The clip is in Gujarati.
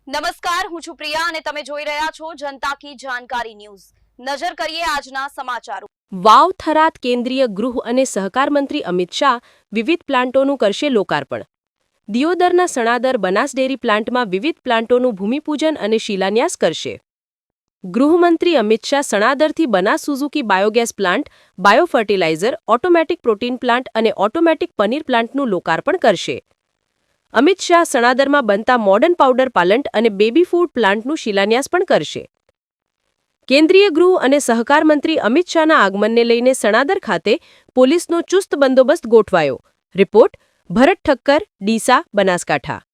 નમસ્કાર, હું છું પ્રિયા અને તમે જોઈ રહ્યા છો જનતા કી જાણકારી ન્યૂઝ। નજર કરીએ આજના સમાચારો। વાવ થરાદ કેન્દ્રીય ગૃહ અને સહકાર મંત્રી અમિત શાહ વિવિધ પ્લાન્ટોનું કરશે લોકાર્પણ। દિયોદરના સણાદર બનાસ ડેરી પ્લાન્ટમાં વિવિધ પ્લાન્ટોનું ભૂમિપૂજન અને શિલાન્યાસ કરશે। ગૃહમંત્રી અમિત શાહ સણાદરથી Banas Suzuki biogas plant, biofertiliser, automatic protein plant અને ઓટોમેટિક પનીર પ્લાન્ટનું લોકાર્પણ કરશે। અમિત શાહ સણાદરમાં બનતા મોડર્ન પાવડર પાલન્ટ અને બેબી ફૂડ પ્લાન્ટનું શિલાન્યાસ પણ કરશે। કેન્દ્રીય ગૃહ અને સહકાર મંત્રી અમિત શાહના આગમનને લઈને સણાદર ખાતે પોલીસનો ચુસ્ત બંદોબસ્ત ગોઠવાયો। રિપોર્ટ ભરત ઠક્કર, ડીસા, બનાસકાંઠા।